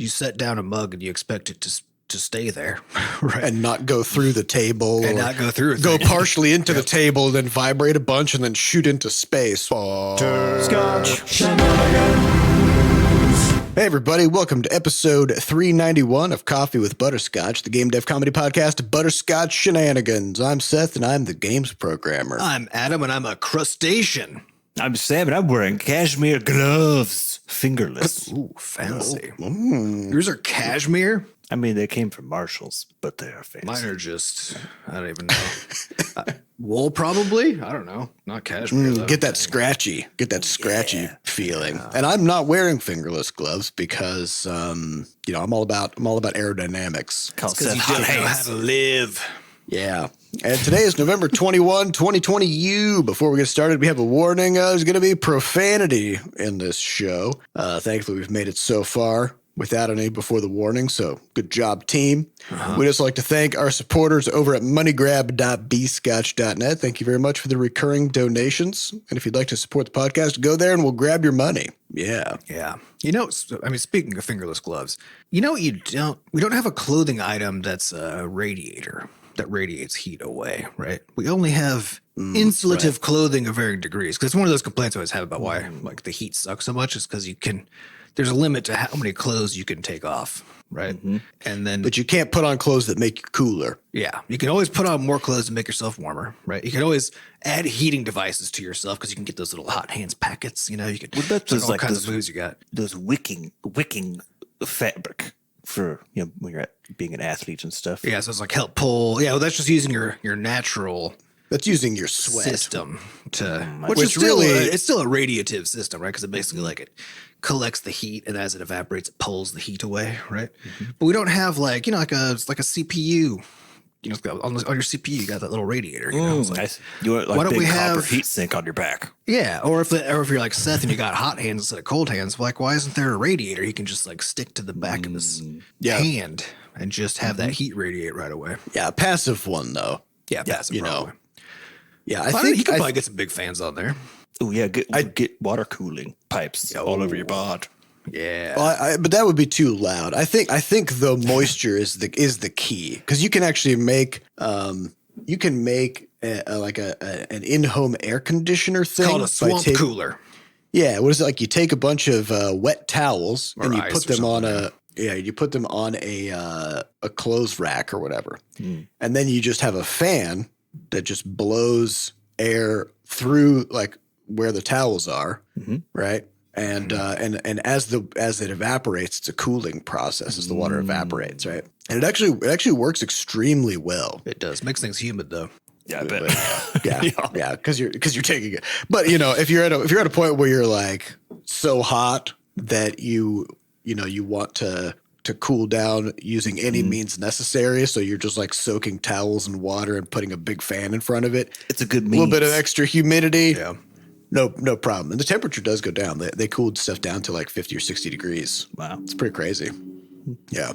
you set down a mug and you expect it to stay there, right? And not go through the table. And not go through it. Go partially into the table, then vibrate a bunch, and then shoot into space. Scotch. Hey, everybody. Welcome to episode 391 of Coffee with Butterscotch, the game dev comedy podcast, Butterscotch Shenanigans. I'm Seth, and I'm the games programmer. I'm Adam, and I'm a crustacean. I'm Sam, and I'm wearing cashmere gloves, fingerless. Ooh, fancy. Yours are cashmere? I mean, they came from Marshalls, but they are fancy. Mine are just, I don't even know. Wool, probably? I don't know. Not cashmere, though. Get that scratchy feeling. Yeah. And I'm not wearing fingerless gloves because, I'm all about aerodynamics. Because you don't know how to live. Yeah. And today is November 21, 2020. Before we get started, we have a warning. There's going to be profanity in this show. Thankfully, we've made it so far without any before the warning, so good job, team. We'd just like to thank our supporters over at moneygrab.bscotch.net. Thank you very much for the recurring donations. And if you'd like to support the podcast, go there and we'll grab your money. Yeah. Yeah. Speaking of fingerless gloves, we don't have a clothing item that's a radiator that radiates heat away, right? We only have insulative clothing of varying degrees, because it's one of those complaints I always have about why the heat sucks so much is because there's a limit to how many clothes you can take off, right? And then, but you can't put on clothes that make you cooler. Yeah, you can always put on more clothes to make yourself warmer, right? You can always add heating devices to yourself because you can get those little hot hands packets. You can all kinds of booze you got. Those wicking fabric for when you're being an athlete and stuff. Yeah, so it's like help pull. Yeah, well, that's just using your natural. That's using your sweat system which is still it's still a radiative system, right? Because it basically it collects the heat, and as it evaporates, it pulls the heat away, right? But we don't have like a CPU. On your CPU, you got that little radiator. Nice. You want why don't we have copper heat sink on your back? Yeah, or if you're like Seth and you got hot hands instead of cold hands, why isn't there a radiator you can just stick to the back of this hand and just have that heat radiate right away? Yeah, a passive one though. Yeah, passive. Yeah, I think you could probably get some big fans on there. Oh yeah, get water cooling pipes all over your bod. Yeah, but that would be too loud. I think the moisture is the key, because you can actually make an in-home air conditioner thing. It's called a swamp cooler. Yeah, what is it like? You take a bunch of wet towels and you put them on a clothes rack or whatever, and then you just have a fan that just blows air through where the towels are, right? And as it evaporates, it's a cooling process as the water evaporates, right? And it actually works extremely well. It does. Makes things humid though. Yeah, I bet. Yeah, because you're taking it. But if you're at a point where you're so hot that you want to cool down using any means necessary, so you're just soaking towels in water and putting a big fan in front of it. It's a good means. A little bit of extra humidity. Yeah. No problem. And the temperature does go down. They cooled stuff down to 50 or 60 degrees. Wow. It's pretty crazy. Yeah.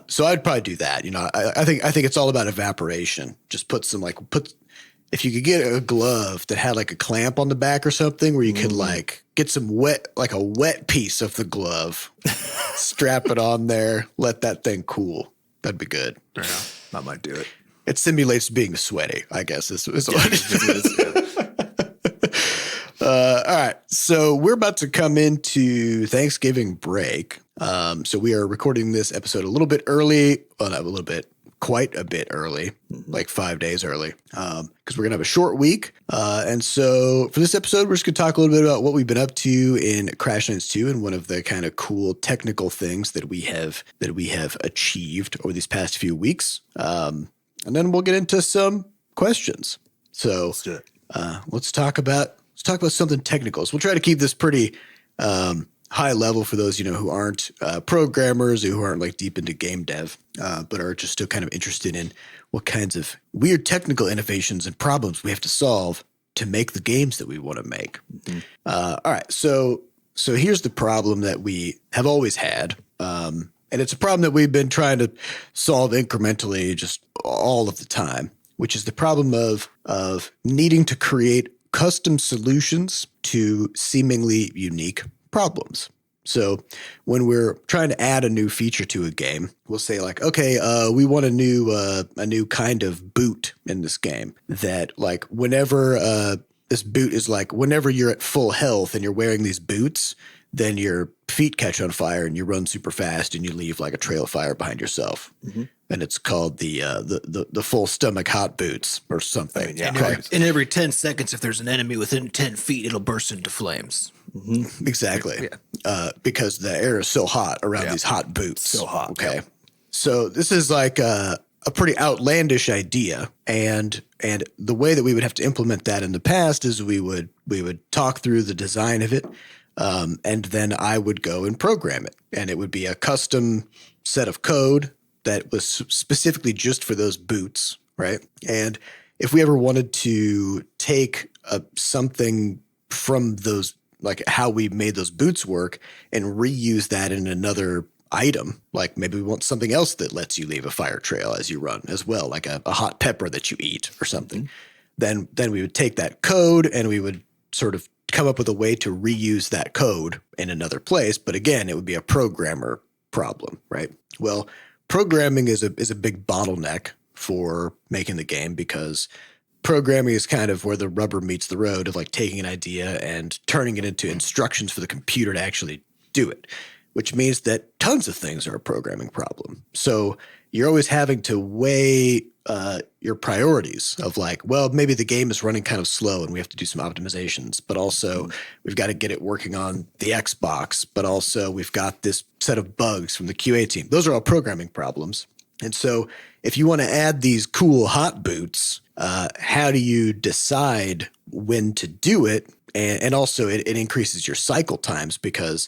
So I'd probably do that. I think it's all about evaporation. Just put if you could get a glove that had a clamp on the back or something where you could get some wet, a wet piece of the glove, strap it on there, let that thing cool. That'd be good. Yeah, I might do it. It simulates being sweaty, I guess. Is what it is. All right. So we're about to come into Thanksgiving break. So we are recording this episode a little bit early. Well, not a little bit. Quite a bit early, 5 days early, because we're going to have a short week. And so for this episode, we're just going to talk a little bit about what we've been up to in Crashlands 2 and one of the kind of cool technical things that we have achieved over these past few weeks. And then we'll get into some questions. So let's talk about something technical. So we'll try to keep this pretty high level for those, who aren't programmers, who aren't deep into game dev, but are just still kind of interested in what kinds of weird technical innovations and problems we have to solve to make the games that we want to make. All right. So here's the problem that we have always had. And it's a problem that we've been trying to solve incrementally just all of the time, which is the problem of needing to create custom solutions to seemingly unique problems. So when we're trying to add a new feature to a game, we'll say like, okay, we want a new kind of boot in this game that like whenever this boot is like whenever you're at full health and you're wearing these boots, then your feet catch on fire and you run super fast and you leave like a trail of fire behind yourself. Mm-hmm. And it's called the full stomach hot boots or something. And every 10 seconds, if there's an enemy within 10 feet, it'll burst into flames. Mm-hmm. Exactly. Because the air is so hot around these hot boots. So hot. Okay. Yeah. So this is like a pretty outlandish idea. And the way that we would have to implement that in the past is we would talk through the design of it. And then I would go and program it. And it would be a custom set of code that was specifically just for those boots, right? And if we ever wanted to take something from those, like how we made those boots work and reuse that in another item, like maybe we want something else that lets you leave a fire trail as you run as well, like a hot pepper that you eat or something, then we would take that code and we would sort of come up with a way to reuse that code in another place. But again, it would be a programmer problem, right? Well, programming is a big bottleneck for making the game because programming is kind of where the rubber meets the road of like taking an idea and turning it into instructions for the computer to actually do it, which means that tons of things are a programming problem. So you're always having to weigh your priorities of like, well, maybe the game is running kind of slow and we have to do some optimizations, but also we've got to get it working on the Xbox, but also we've got this set of bugs from the QA team. Those are all programming problems. And so if you want to add these cool hot boots, how do you decide when to do it? And also it increases your cycle times because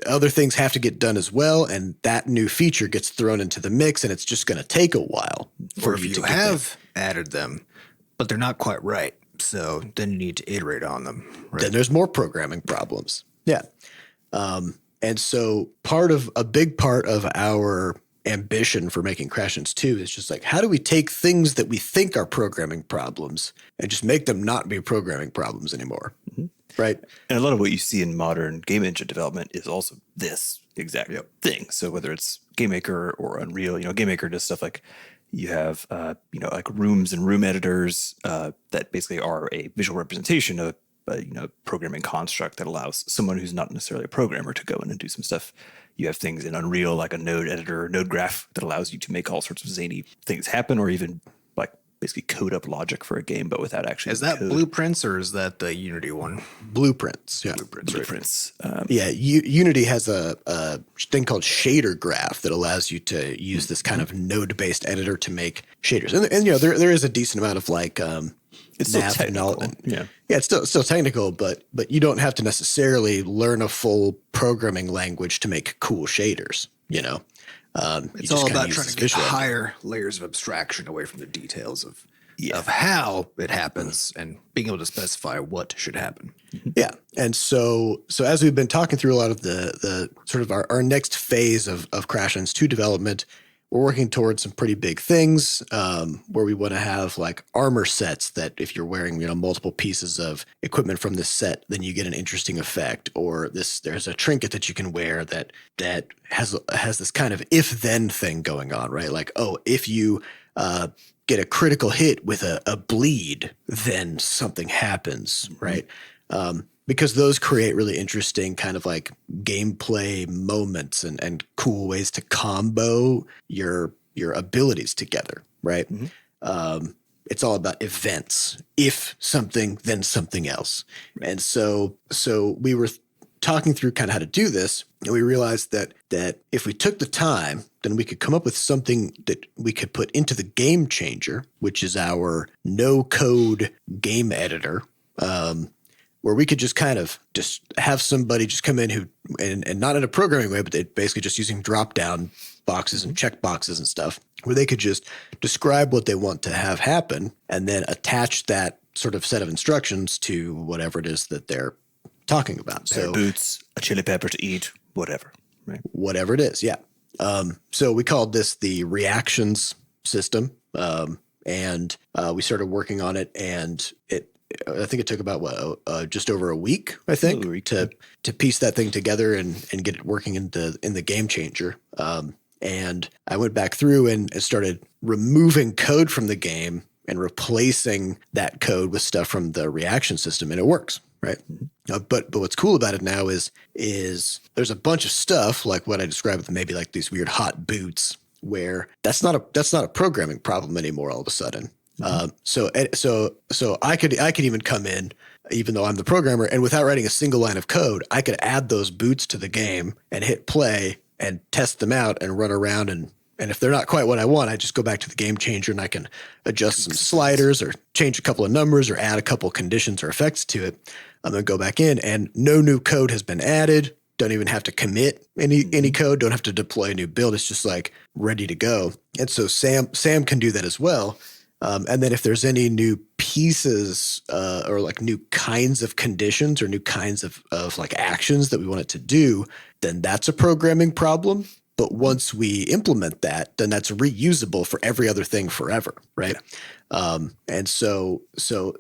other things have to get done as well, and that new feature gets thrown into the mix, and it's just going to take a while. Or if you have added them, but they're not quite right, so then you need to iterate on them. Right? Then there's more programming problems. Yeah, and so a big part of our ambition for making Crashlands 2 is just like, how do we take things that we think are programming problems and just make them not be programming problems anymore? Mm-hmm. Right. And a lot of what you see in modern game engine development is also this exact thing. So whether it's GameMaker or Unreal, GameMaker does stuff like you have, like rooms and room editors that basically are a visual representation of a programming construct that allows someone who's not necessarily a programmer to go in and do some stuff. You have things in Unreal like a node editor, node graph that allows you to make all sorts of zany things happen, or even like basically code up logic for a game, but without actually. Is that Blueprints or is that the Unity one? Blueprints, yeah. Blueprints. Unity has a thing called shader graph that allows you to use this kind of node-based editor to make shaders. And there is a decent amount of like it's still technical. It's still technical, but you don't have to necessarily learn a full programming language to make cool shaders. It's all about trying to get higher layers of abstraction away from the details of how it happens and being able to specify what should happen. Yeah. And so as we've been talking through a lot of the sort of our next phase of Crashlands 2 development, we're working towards some pretty big things where we want to have like armor sets that if you're wearing multiple pieces of equipment from this set, then you get an interesting effect. Or there's a trinket that you can wear that has this kind of if-then thing going on, right? Like, oh, if you get a critical hit with a bleed, then something happens, right? Because those create really interesting kind of like gameplay moments and cool ways to combo your abilities together, right? Mm-hmm. It's all about events. If something, then something else. Right. And so we were talking through kind of how to do this, and we realized that if we took the time, then we could come up with something that we could put into the Game Changer, which is our no-code game editor, where we could just kind of just have somebody just come in who, and not in a programming way, but they basically just using drop-down boxes and check boxes and stuff, where they could just describe what they want to have happen and then attach that sort of set of instructions to whatever it is that they're talking about. So boots, a chili pepper to eat, whatever, right? Whatever it is, yeah. So we called this the reactions system, and we started working on it, and I think it took about just over a week, I think, to piece that thing together and get it working in the game changer. And I went back through and started removing code from the game and replacing that code with stuff from the reaction system, and it works, right? But what's cool about it now is there's a bunch of stuff like what I described with maybe like these weird hot boots, where that's not a programming problem anymore all of a sudden. So I could even come in, even though I'm the programmer, and without writing a single line of code, I could add those boots to the game and hit play and test them out and run around. And if they're not quite what I want, I just go back to the game changer and I can adjust some sliders or change a couple of numbers or add a couple of conditions or effects to it. I'm going to go back in and no new code has been added. Don't even have to commit any code. Don't have to deploy a new build. It's just like ready to go. And so Sam can do that as well. And then if there's any new pieces or like new kinds of conditions or new kinds of like actions that we want it to do, then that's a programming problem. But once we implement that, then that's reusable for every other thing forever, right? Yeah. And so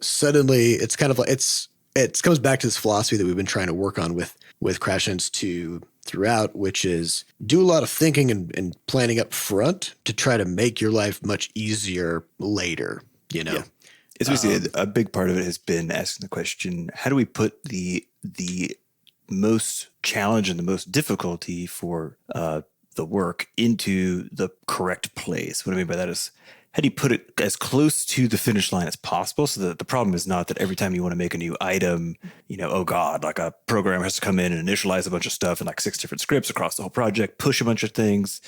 suddenly it's kind of like it comes back to this philosophy that we've been trying to work on with Crashlands 2 throughout, which is do a lot of thinking and planning up front to try to make your life much easier later, you know? Yeah. It's basically a big part of it has been asking the question, how do we put the most challenge and the most difficulty for the work into the correct place? What I mean by that is, how do you put it as close to the finish line as possible so that the problem is not that every time you want to make a new item, you know, oh God, like a programmer has to come in and initialize a bunch of stuff in like 6 different scripts across the whole project, push a bunch of things,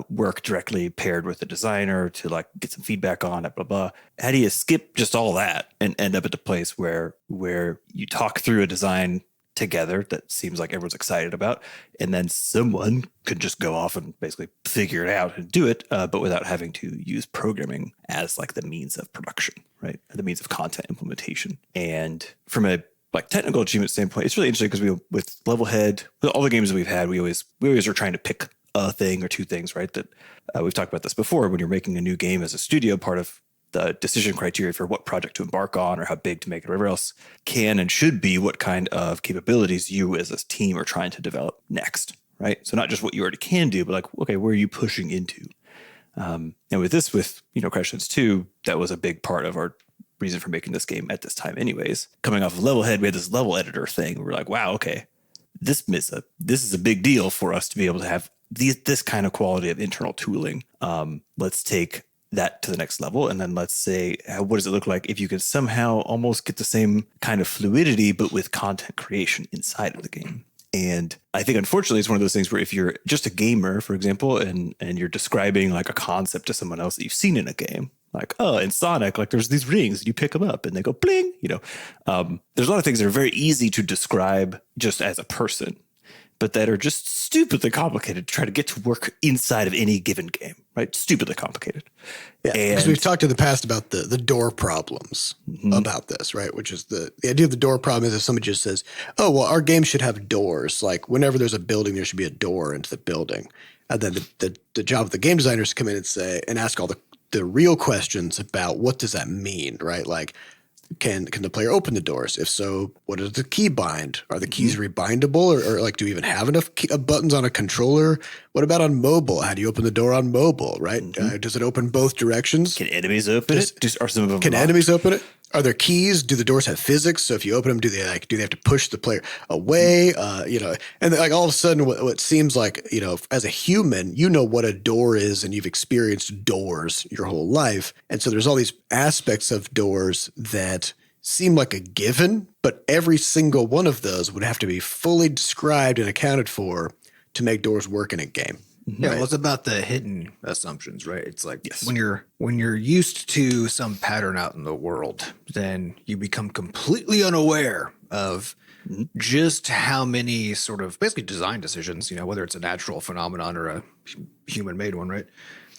work directly paired with the designer to like get some feedback on it, blah, blah. How do you skip just all that and end up at the place where you talk through a design together that seems like everyone's excited about, and then someone could just go off and basically figure it out and do it, but without having to use programming as like the means of production, right? The means of content implementation. And from a like technical achievement standpoint, it's really interesting because with Levelhead, with all the games that we've had, we always are trying to pick a thing or two things, right? That we've talked about this before. When you're making a new game as a studio, part of the decision criteria for what project to embark on or how big to make it, or whatever else, can and should be what kind of capabilities you as a team are trying to develop next, right? So not just what you already can do, but like, okay, where are you pushing into? And with Crashlands 2, that was a big part of our reason for making this game at this time anyways. Coming off of Levelhead, we had this level editor thing. We're like, wow, okay, this is a big deal for us to be able to have this kind of quality of internal tooling. Let's take that to the next level. And then let's say, what does it look like if you could somehow almost get the same kind of fluidity, but with content creation inside of the game? And I think, unfortunately, it's one of those things where if you're just a gamer, for example, and you're describing like a concept to someone else that you've seen in a game, like, oh, in Sonic, like there's these rings and you pick them up and they go bling, you know, there's a lot of things that are very easy to describe just as a person, but that are just stupidly complicated to try to get to work inside of any given game, right? Stupidly complicated. Yeah, because we've talked in the past about the door problems about this, right? Which is the idea of the door problem is if somebody just says, oh, well, our game should have doors. Like whenever there's a building, there should be a door into the building. And then the job of the game designer is to come in and say, and ask all the real questions about what does that mean, right? Like, can the player open the doors? If so, what does the key bind? Are the keys rebindable, or like do we even have enough buttons on a controller? What about on mobile? How do you open the door on mobile? Right? Does it open both directions? Can enemies open it? Are some of them can locked? Enemies open it? Are there keys? Do the doors have physics? So if you open them, do they have to push the player away? And like all of a sudden, what seems like, as a human, you know what a door is, and you've experienced doors your whole life. And so there's all these aspects of doors that seem like a given, but every single one of those would have to be fully described and accounted for to make doors work in a game. Yeah, well, it's about the hidden assumptions, right? It's like when you're used to some pattern out in the world, then you become completely unaware of just how many sort of basically design decisions, whether it's a natural phenomenon or a human-made one, right?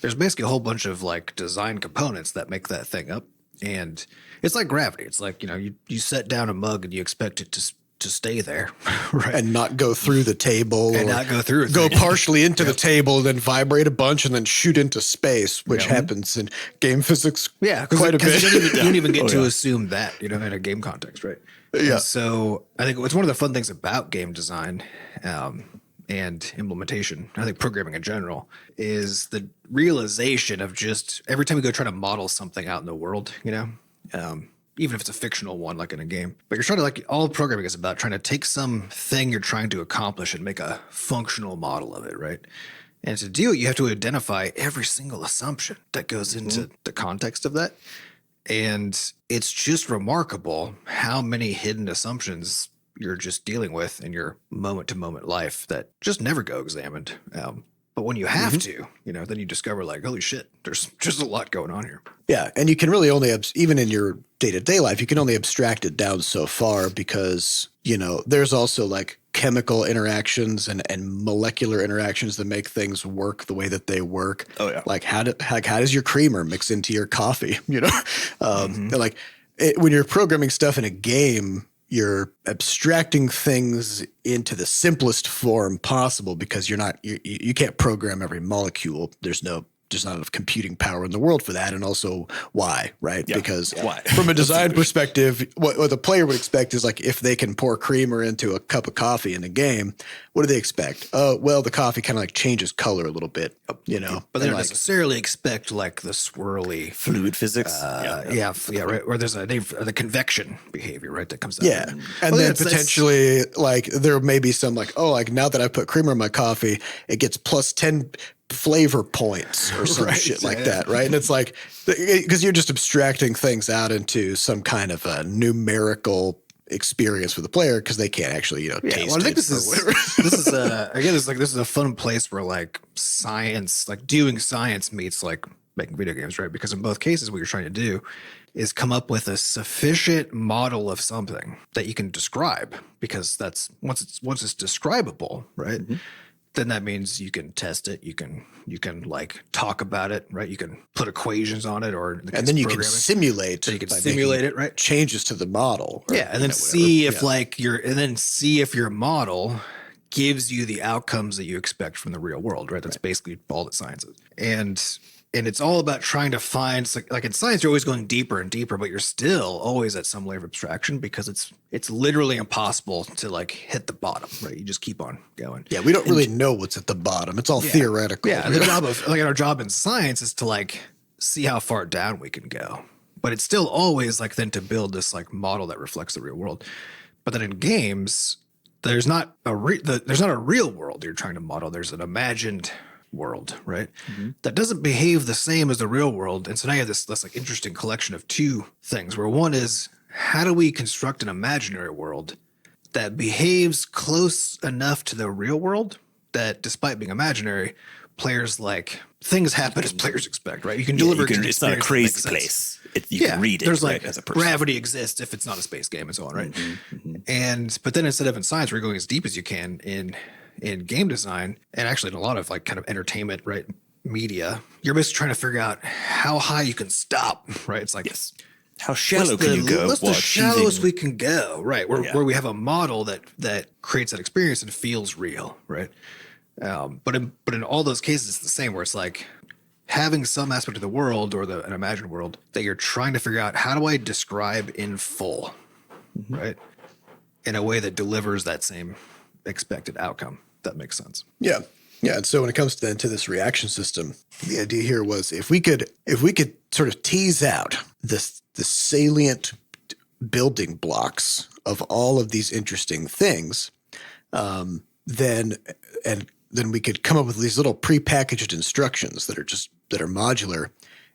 There's basically a whole bunch of like design components that make that thing up. And it's like gravity. It's like, you set down a mug and you expect it to to stay there, right? And not go through the table, And not go through it. go partially into the table, then vibrate a bunch, and then shoot into space, which Yeah. happens in game physics Yeah, quite a bit. You don't even get to assume that, in a game context, right? Yeah. And so I think it's one of the fun things about game design and implementation, I think programming in general, is the realization of just every time you go try to model something out in the world, even if it's a fictional one, like in a game, but you're trying to all programming is about trying to take something you're trying to accomplish and make a functional model of it, right? And to do it, you have to identify every single assumption that goes into the context of that. And it's just remarkable how many hidden assumptions you're just dealing with in your moment-to-moment life that just never go examined. But when you have to, then you discover holy shit, there's just a lot going on here. Yeah, and you can really only, even in your day-to-day life, you can only abstract it down so far because, there's also chemical interactions and molecular interactions that make things work the way that they work. Oh, yeah. How does your creamer mix into your coffee, And when you're programming stuff in a game, you're abstracting things into the simplest form possible because you can't program every molecule. There's not enough computing power in the world for that. And also why, right? Yeah. Because Why? From a design perspective, what the player would expect is if they can pour creamer into a cup of coffee in a game, what do they expect? Well, the coffee kind of changes color a little bit, But they don't necessarily expect the swirly Fluid physics. right. Or there's the convection behavior, right? That comes out. Yeah. And then potentially there may be some now that I put creamer in my coffee, it gets plus 10 flavor points or some shit like that, right? And it's because you're just abstracting things out into some kind of a numerical experience for the player because they can't actually taste well, I think it this is again this is a fun place where science, doing science meets making video games, right? Because in both cases what you're trying to do is come up with a sufficient model of something that you can describe, because that's once it's describable, right? Then that means you can test it. You can talk about it, right? You can put equations on it, or and then you can simulate. So you can simulate it, right? Changes to the model, and then see if see if your model gives you the outcomes that you expect from the real world, right? That's basically all that science is, and it's all about trying to find in science, you're always going deeper and deeper, but you're still always at some layer of abstraction because it's literally impossible to hit the bottom, right? You just keep on going. Yeah, we don't really know what's at the bottom. It's all theoretical. Yeah, the job of our job in science is to see how far down we can go, but it's still always then to build this model that reflects the real world. But then in games, there's not a real world you're trying to model. There's an imagined world, right? That doesn't behave the same as the real world. And so now you have this interesting collection of two things, where one is, how do we construct an imaginary world that behaves close enough to the real world that despite being imaginary, players things happen as players expect, right? You can deliver it's not a crazy place. You can read it. There's as a person. gravity exists if it's not a space game and so on, right? But then instead of in science, we're going as deep as you can in game design, and actually in a lot of kind of entertainment, right, media, you're basically trying to figure out how high you can stop, right? It's how shallow can you go? What's the shallowest we can go, right? Where we have a model that creates that experience and feels real, right? But in all those cases, it's the same, where it's having some aspect of the world or an imagined world that you're trying to figure out, how do I describe in full, right? In a way that delivers that same expected outcome. That makes sense. Yeah. Yeah. And so when it comes to this reaction system, the idea here was if we could sort of tease out the salient building blocks of all of these interesting things, then we could come up with these little prepackaged instructions that are modular,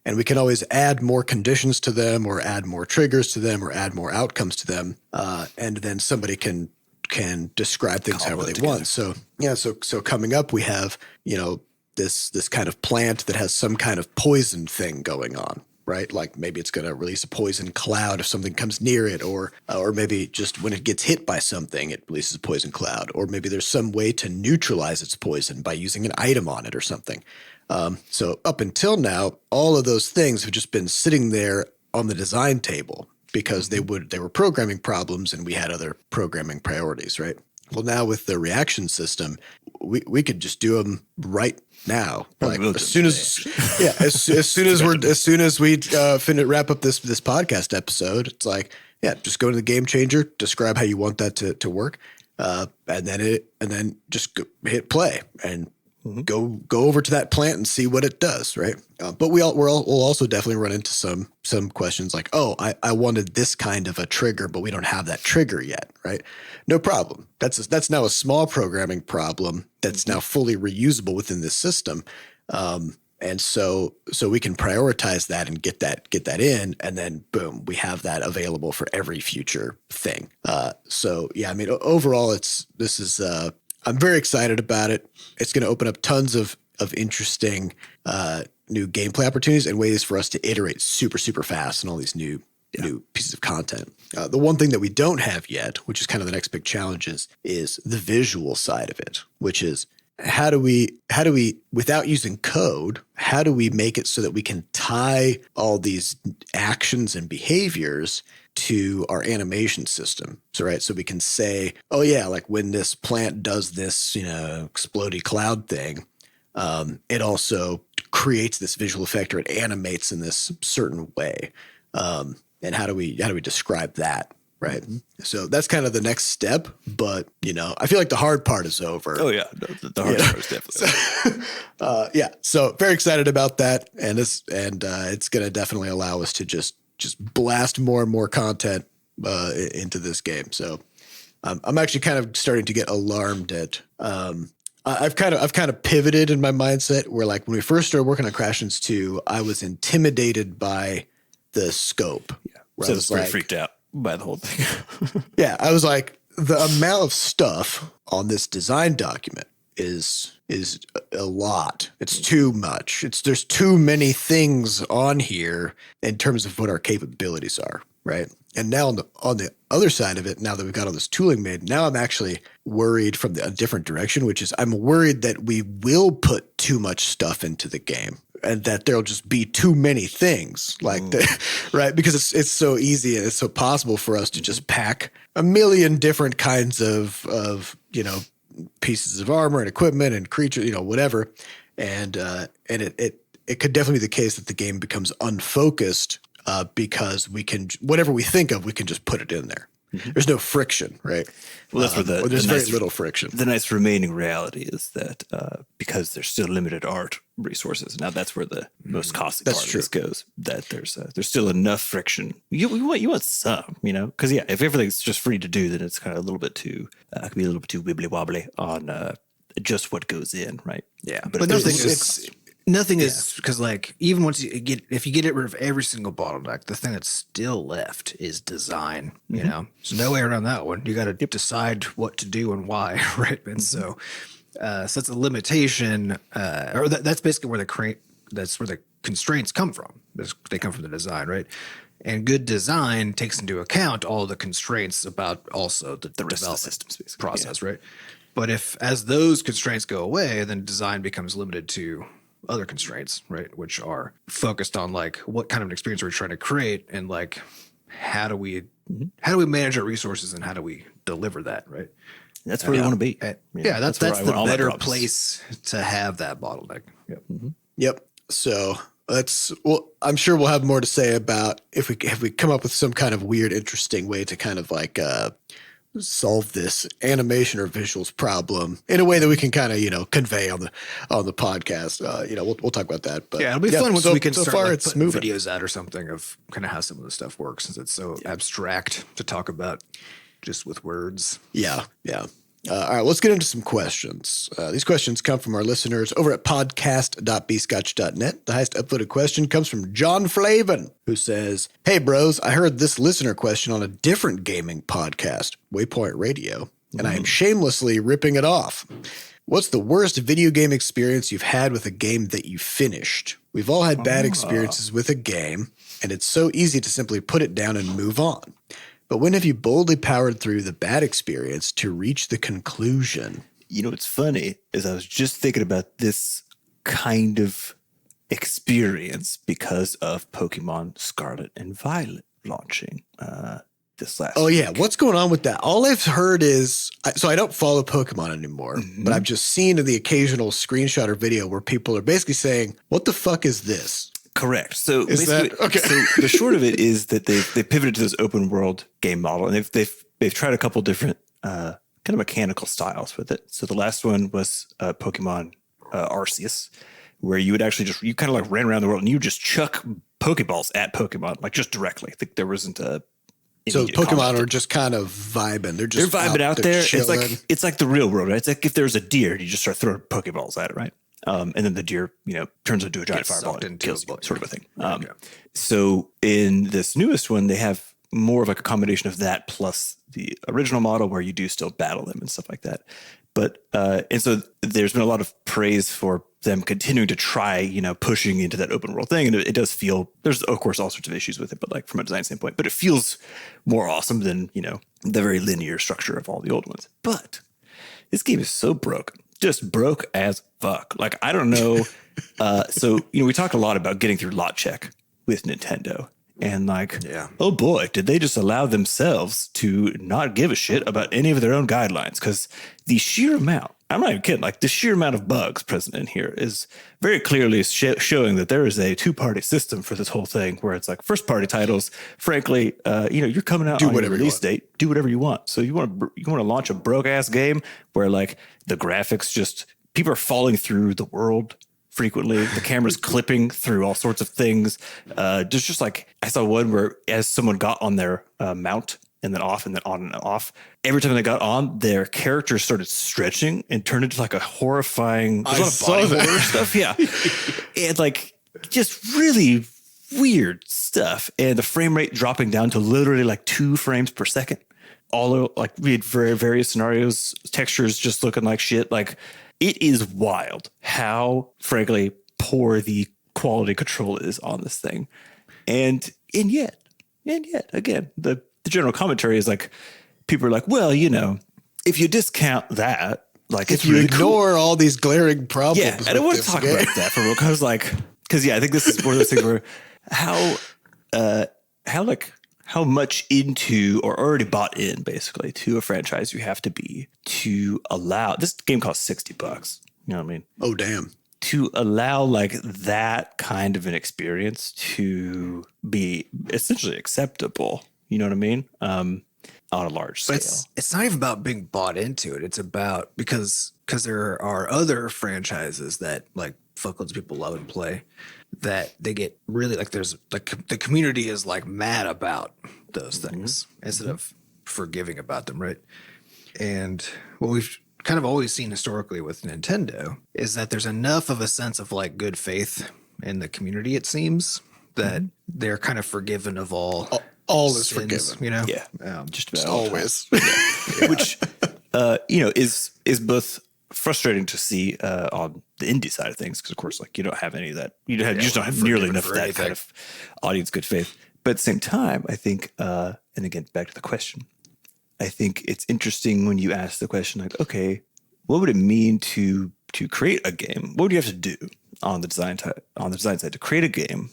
and we can always add more conditions to them, or add more triggers to them, or add more outcomes to them, and then somebody can describe things however they want. So coming up, we have this kind of plant that has some kind of poison thing going on, right? Maybe it's going to release a poison cloud if something comes near it, or maybe just when it gets hit by something, it releases a poison cloud, or maybe there's some way to neutralize its poison by using an item on it or something. So up until now, all of those things have just been sitting there on the design table because they were programming problems and we had other programming priorities, right? Well, now with the reaction system, we could just do them right now. Like as soon as we wrap up this podcast episode, it's like, yeah, just go to the game changer, describe how you want that to work, and then just hit play and go over to that plant and see what it does, right? But we'll also definitely run into some questions like, oh, I wanted this kind of a trigger, but we don't have that trigger yet, right? No problem. That's now a small programming problem that's now fully reusable within this system, and so we can prioritize that and get that in, and then boom, we have that available for every future thing. So yeah, I mean, overall, I'm very excited about it. It's going to open up tons of interesting new gameplay opportunities and ways for us to iterate super, super fast on all these new pieces of content. The one thing that we don't have yet, which is kind of the next big challenge, is the visual side of it, which is how do we, without using code, how do we make it so that we can tie all these actions and behaviors to our animation system? So we can say, oh yeah, like when this plant does this, explodey cloud thing, it also creates this visual effect, or it animates in this certain way. And how do we describe that? Right. So that's kind of the next step, but I feel like the hard part is over. Oh yeah. The hard part is definitely over. Yeah. So very excited about that. And it's going to definitely allow us to just blast more and more content into this game. So I'm actually kind of starting to get alarmed at. I've kind of pivoted in my mindset where, like, when we first started working on Crashlands 2, I was intimidated by the scope. Yeah, so I was pretty freaked out by the whole thing. Yeah, I was like, the amount of stuff on this design document is a lot. It's too much. There's too many things on here in terms of what our capabilities are, right? And now on the other side of it, now that we've got all this tooling made, now I'm actually worried from a different direction, which is I'm worried that we will put too much stuff into the game and that there'll just be too many things like that, right? Because it's so easy and it's so possible for us to just pack a million different kinds of pieces of armor and equipment and creatures, whatever. And it could definitely be the case that the game becomes unfocused because we can, whatever we think of, we can just put it in there. Mm-hmm. There's no friction, right? Well, that's where there's very little friction. The nice remaining reality is that because there's still limited art resources, now that's where the most costly part of this goes. That there's still enough friction. You want some, because if everything's just free to do, then it's kind of a little bit too could be a little bit too wibbly wobbly on just what goes in, right? Yeah, but nothing is because, like, even once if you get rid of every single bottleneck, the thing that's still left is design. There's no way around that one. You got to decide what to do and why, right? And so that's a limitation, or that's basically where the constraints come from. They come from the design, right? And good design takes into account all the constraints about also the rest of the systems process, right? But as those constraints go away, then design becomes limited to other constraints, right? Which are focused on, like, what kind of an experience are we trying to create, and, like, how do we manage our resources and how do we deliver that, right? That's where we want to be. That's the better place to have that bottleneck. Yep. Mm-hmm. Yep. So I'm sure we'll have more to say about if we come up with some kind of weird, interesting way to kind of like solve this animation or visuals problem in a way that we can kind of convey on the podcast. We'll talk about that. But it'll be fun once we can start putting videos out or something of kind of how some of the stuff works, since it's so abstract to talk about just with words. Yeah. All right, let's get into some questions. These questions come from our listeners over at podcast.bscotch.net. The highest upvoted question comes from JohnFlavin, who says, "Hey, bros, I heard this listener question on a different gaming podcast, Waypoint Radio, and I am shamelessly ripping it off. What's the worst video game experience you've had with a game that you finished? We've all had bad experiences with a game, and it's so easy to simply put it down and move on. But when have you boldly powered through the bad experience to reach the conclusion?" What's funny is I was just thinking about this kind of experience because of Pokemon Scarlet and Violet launching this last. Oh week. yeah, what's going on with that? All I've heard is so I don't follow Pokemon anymore, but I've just seen the occasional screenshot or video where people are basically saying, "What the fuck is this?" Correct. So Is that okay? So the short of it is that they pivoted to this open world game model, and they've tried a couple different kind of mechanical styles with it. So the last one was Pokemon Arceus, where you would actually you kind of like ran around the world and you just chuck Pokeballs at Pokemon, like just directly. I think there wasn't a So Pokemon are just kind of vibing. They're vibing out there. Chilling. It's like the real world, right? It's like if there's a deer, you just start throwing Pokeballs at it, right? And then the deer, turns into a giant fireball and kills you, sort of a thing. So in this newest one, they have more of like a combination of that plus the original model where you do still battle them and stuff like that. But and so there's been a lot of praise for them continuing to try, pushing into that open world thing. And it does feel, there's of course all sorts of issues with it, but like from a design standpoint, but it feels more awesome than, the very linear structure of all the old ones. But this game is so broken, just broke as fuck. Like, I don't know. So, we talked a lot about getting through lot check with Nintendo. And oh boy, did they just allow themselves to not give a shit about any of their own guidelines? Because the sheer amount, I'm not even kidding, like the sheer amount of bugs present in here is very clearly showing that there is a two-party system for this whole thing where it's like first-party titles, frankly, you're coming out on your release date, do whatever you want. So you want to launch a broke-ass game where like the graphics just, people are falling through the world frequently, the camera's clipping through all sorts of things. Just like I saw one where as someone got on their mount and then off and then on and off, every time they got on, their character started stretching and turned into like a horrifying a lot of body horror stuff. Yeah. And like just really weird stuff. And the frame rate dropping down to literally like 2 frames per second. All like we had various scenarios, textures just looking like shit. Like, it is wild how, frankly, poor the quality control is on this thing. And yet, again, the general commentary is like, people are like, well, if you discount that, like if you really ignore all these glaring problems. Yeah, I don't want to talk about that for a moment. Because I think this is one of those things where how much into or already bought in basically to a franchise you have to be to allow this game costs $60. You know what I mean? Oh, damn. To allow like that kind of an experience to be essentially acceptable. You know what I mean? On a large scale. But it's not even about being bought into it. It's about because there are other franchises that like fuckloads of people love and play that they get really like there's like the community is like mad about those things instead of forgiving about them, right? And what we've kind of always seen historically with Nintendo is that there's enough of a sense of like good faith in the community, it seems, that they're kind of forgiven of all is sins, forgiven. Yeah. Just about always. Which is both frustrating to see on the indie side of things, because of course, like you don't have any of that. You just don't have nearly enough of that kind of audience good faith. But at the same time, I think, and again, back to the question, I think it's interesting when you ask the question, like, okay, what would it mean to create a game? What would you have to do on the design side to create a game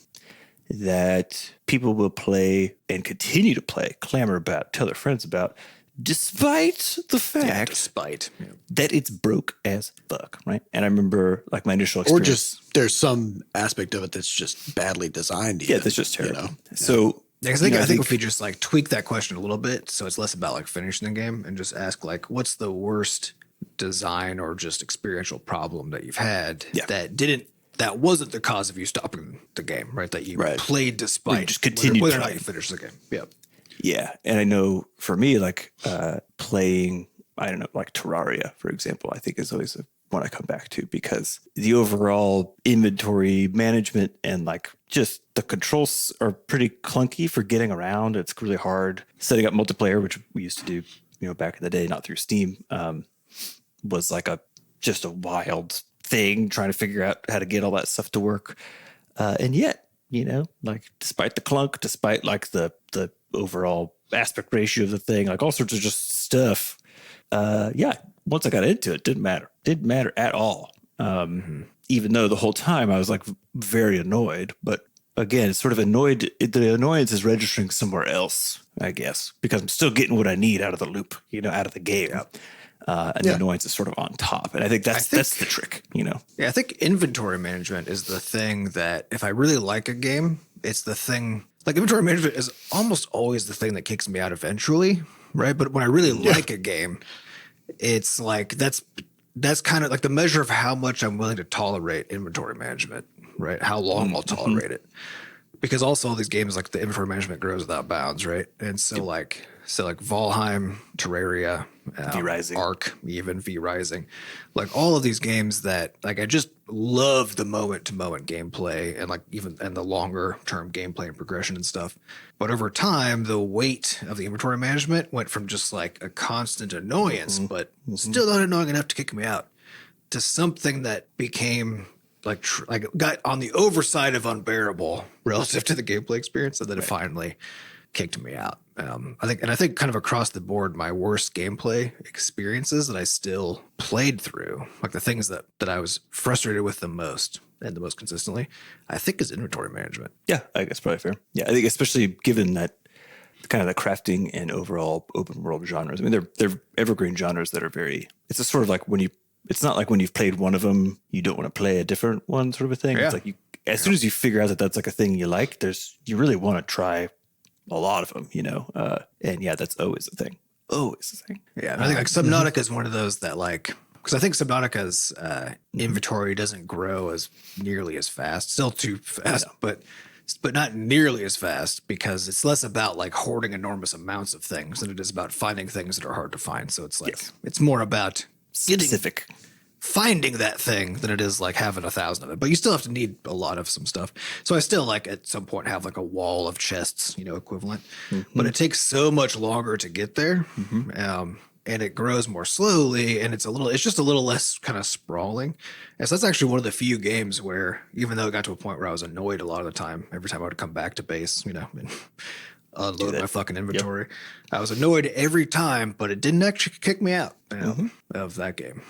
that people will play and continue to play, clamor about, tell their friends about, despite the fact that it's broke as fuck, right? And I remember like my initial experience. Or just there's some aspect of it that's just badly designed. Yeah, that's just terrible. So I think if we just like tweak that question a little bit, so it's less about like finishing the game and just ask like, what's the worst design or just experiential problem that you've had that wasn't the cause of you stopping the game, right? That you played despite you just continued whether or not you finished the game. Yeah. Yeah. And I know for me, like playing, I don't know, like Terraria, for example, I think is always one I come back to because the overall inventory management and like just the controls are pretty clunky for getting around. It's really hard setting up multiplayer, which we used to do, back in the day, not through Steam, was like just a wild thing trying to figure out how to get all that stuff to work. And yet, like despite the clunk, despite like the overall aspect ratio of the thing, like all sorts of just stuff. Once I got into it, didn't matter at all. Even though the whole time I was like very annoyed, but again, it's sort of annoyed. The annoyance is registering somewhere else, I guess, because I'm still getting what I need out of the loop, out of the game. And the annoyance is sort of on top. And I think that's the trick, Yeah, I think inventory management is the thing that if I really like a game, it's the thing. Like inventory management is almost always the thing that kicks me out eventually, right? But when I really like a game, it's like that's kind of like the measure of how much I'm willing to tolerate inventory management, right? How long I'll tolerate it. Because also all these games, like the inventory management grows without bounds, right? And so like Valheim, Terraria, V-Rising. Ark, even V-Rising, like all of these games that like I just love the moment to moment gameplay and like and the longer term gameplay and progression and stuff. But over time, the weight of the inventory management went from just like a constant annoyance, but still not annoying enough to kick me out, to something that became like got on the overside of unbearable relative to the gameplay experience, and then it finally kicked me out. I think kind of across the board, my worst gameplay experiences that I still played through, like the things that I was frustrated with the most and the most consistently, I think is inventory management. Yeah, I guess probably fair. Yeah, I think especially given that kind of the crafting and overall open world genres. I mean, they're evergreen genres that are very. It's a sort of like it's not like when you've played one of them, you don't want to play a different one, sort of a thing. Yeah. It's like as soon as you figure out that that's like a thing you like, you really want to try a lot of them, and that's always a thing. Always a thing. Yeah, I think like Subnautica is one of those that like, because I think Subnautica's inventory doesn't grow as nearly as fast, still too fast, but not nearly as fast, because it's less about like hoarding enormous amounts of things than it is about finding things that are hard to find. So it's like it's more about specific finding that thing than it is like having 1,000 of it. But you still have to need a lot of some stuff. So I still like at some point have like a wall of chests, equivalent. But it takes so much longer to get there. And it grows more slowly, and it's just a little less kind of sprawling. And so that's actually one of the few games where, even though it got to a point where I was annoyed a lot of the time, every time I would come back to base, and unload my fucking inventory, I was annoyed every time, but it didn't actually kick me out of that game.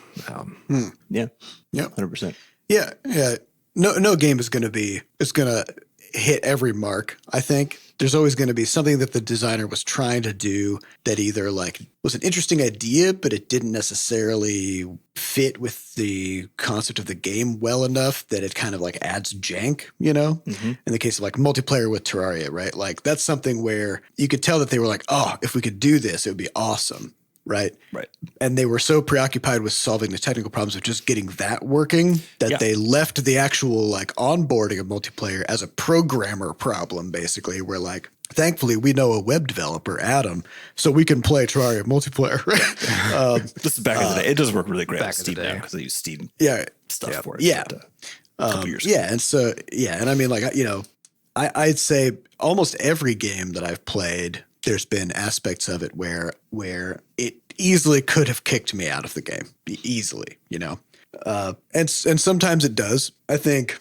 Yeah, 100%. Yeah. No game is going to hit every mark. I think there's always going to be something that the designer was trying to do that either like was an interesting idea, but it didn't necessarily fit with the concept of the game well enough that it kind of like adds jank, in the case of like multiplayer with Terraria, right? Like that's something where you could tell that they were like, oh, if we could do this, it would be awesome. Right. And they were so preoccupied with solving the technical problems of just getting that working that they left the actual like onboarding of multiplayer as a programmer problem, basically, where like, thankfully we know a web developer, Adam, so we can play Terraria multiplayer. This is back in the day. It does work really great on Steam now because they use Steam stuff for it. Yeah. But, a couple years ago. And so, and I mean, like, I'd say almost every game that I've played, there's been aspects of it where it easily could have kicked me out of the game, easily, and sometimes it does. I think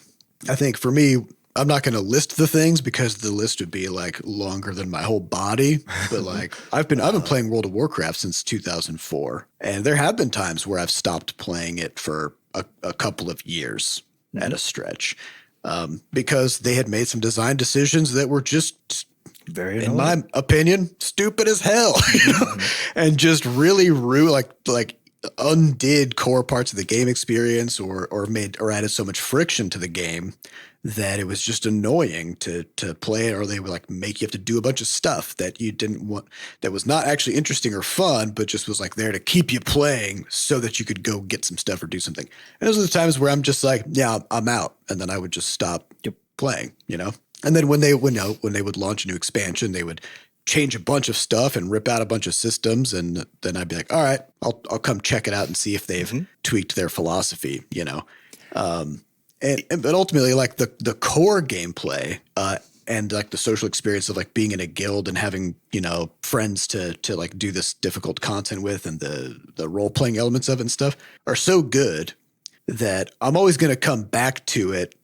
for me, I'm not going to list the things because the list would be like longer than my whole body. But like I've been playing World of Warcraft since 2004, and there have been times where I've stopped playing it for a couple of years at a stretch because they had made some design decisions that were just very annoying. In my opinion, stupid as hell, and just really like undid core parts of the game experience, or added so much friction to the game that it was just annoying to play it, or they would like make you have to do a bunch of stuff that you didn't want, that was not actually interesting or fun, but just was like there to keep you playing so that you could go get some stuff or do something. And those are the times where I'm just like, yeah, I'm out, and then I would just stop playing, And then when they would launch a new expansion, they would change a bunch of stuff and rip out a bunch of systems, and then I'd be like, all right, I'll come check it out and see if they've tweaked their philosophy, But ultimately, like the core gameplay and like the social experience of like being in a guild and having friends to like do this difficult content with, and the role playing elements of it and stuff are so good that I'm always going to come back to it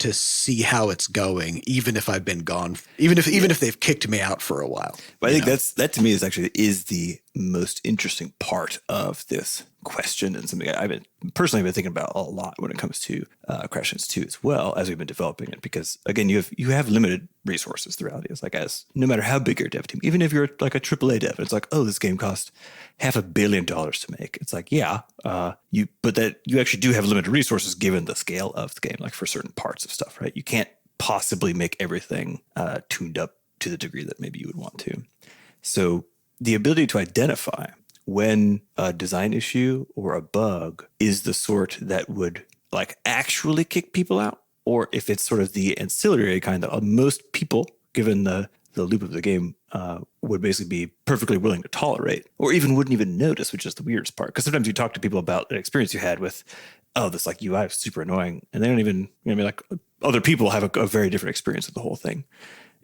to see how it's going, even if I've been gone, even if they've kicked me out for a while. But I think that to me is the most interesting part of this question, and something I've been personally thinking about a lot when it comes to Crashlands 2 as well as we've been developing it. Because again, you have limited resources. The reality is, like, as no matter how big your dev team, even if you're like a AAA dev, it's like, oh, this game cost $500 million to make. It's like, yeah, but that you actually do have limited resources given the scale of the game. Like for certain parts of stuff, right? You can't possibly make everything tuned up to the degree that maybe you would want to. So the ability to identify when a design issue or a bug is the sort that would like actually kick people out, or if it's sort of the ancillary kind that most people, given the loop of the game, would basically be perfectly willing to tolerate, or even wouldn't even notice, which is the weirdest part. Because sometimes you talk to people about an experience you had with, oh, this like UI is super annoying, and they don't even, like other people have a very different experience with the whole thing.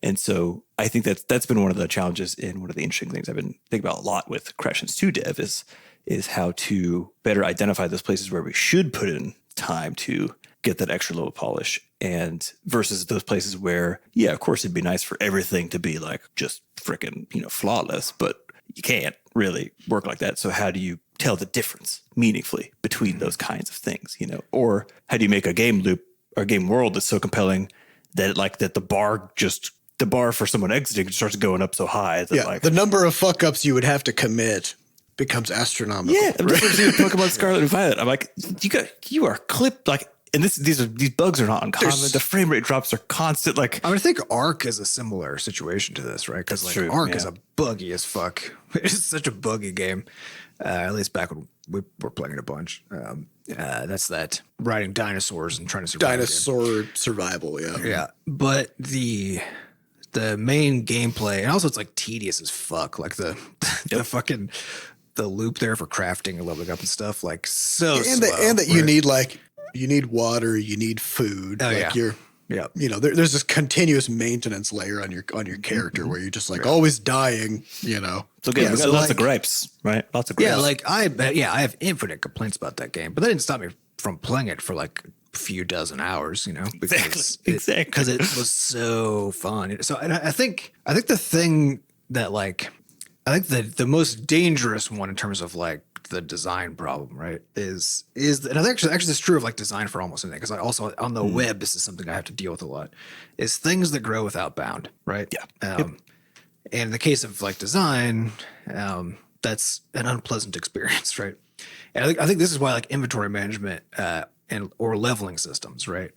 And so I think that's been one of the challenges, and one of the interesting things I've been thinking about a lot with Crashlands 2 dev is how to better identify those places where we should put in time to get that extra level of polish, and versus those places where, yeah, of course it'd be nice for everything to be like just freaking, flawless, but you can't really work like that. So how do you tell the difference meaningfully between those kinds of things, or how do you make a game loop or game world that's so compelling that the bar for someone exiting starts going up so high that the number of fuck ups you would have to commit becomes astronomical. Yeah, I'm just seeing Pokemon Scarlet and Violet. I'm like, you are clipped like, and these bugs are not uncommon. The frame rate drops are constant. Like, I think Arc is a similar situation to this, right? Because like Arc is a buggy as fuck. It's such a buggy game. At least back when we were playing it a bunch. That's that riding dinosaurs and trying to survive. Dinosaur survival, yeah. Yeah, but the main gameplay, and also it's like tedious as fuck. Like the fucking the loop there for crafting and leveling up and stuff, like slow. And that you need you need water, you need food. There's this continuous maintenance layer on your character where you're just like always dying. So again, we got lots of gripes, right? Lots of gripes. Yeah, like I have infinite complaints about that game, but that didn't stop me from playing it for like a few dozen hours, because because it was so fun. So and I think the thing that the most dangerous one in terms of like the design problem, right, is and I think actually this is true of like design for almost anything, because I also on the web, this is something I have to deal with a lot, is things that grow without bound, right? Yeah. And in the case of like design, that's an unpleasant experience, right? And I think this is why like inventory management or leveling systems, right?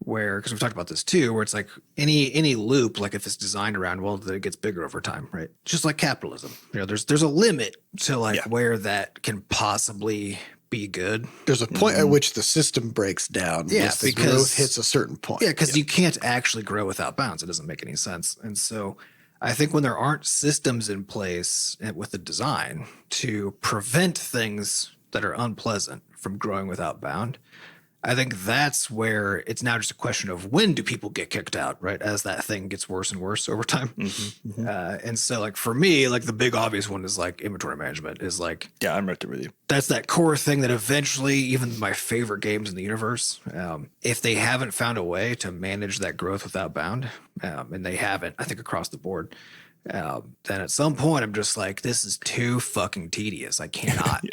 Where, because we've talked about this too, where it's like any loop, like if it's designed around, well, that it gets bigger over time, right? Just like capitalism, there's a limit to where that can possibly be good. There's a point at which the system breaks down. Yeah, because the growth hits a certain point. Yeah, because you can't actually grow without bounds. It doesn't make any sense. And so I think when there aren't systems in place with the design to prevent things that are unpleasant from growing without bound, I think that's where it's now just a question of when do people get kicked out, right? As that thing gets worse and worse over time. And so like for me, like the big obvious one is like inventory management is like, yeah, I'm right there with you. That's that core thing that eventually even my favorite games in the universe, if they haven't found a way to manage that growth without bound, and they haven't, I think across the board, then at some point I'm just like, this is too fucking tedious. I cannot.